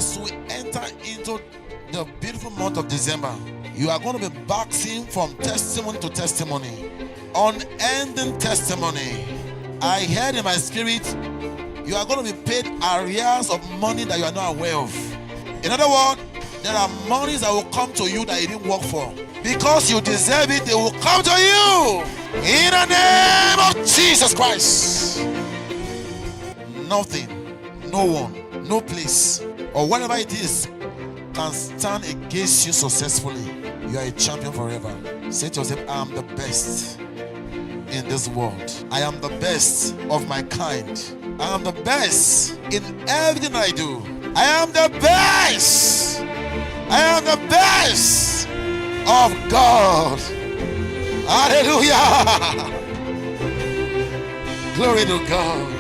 as we enter into the beautiful month of December, you are going to be boxing from testimony to testimony, unending testimony. I heard in my spirit, you are going to be paid arrears of money that you are not aware of. In other words, there are monies that will come to you that you didn't work for. Because you deserve it, they will come to you. In the name of Jesus Christ. Nothing, no one, no place, or whatever it is can stand against you successfully. You are a champion forever. Say to yourself, I am the best in this world. I am the best of my kind. I am the best in everything I do. I am the best. I am the best of God. Hallelujah. Glory to God.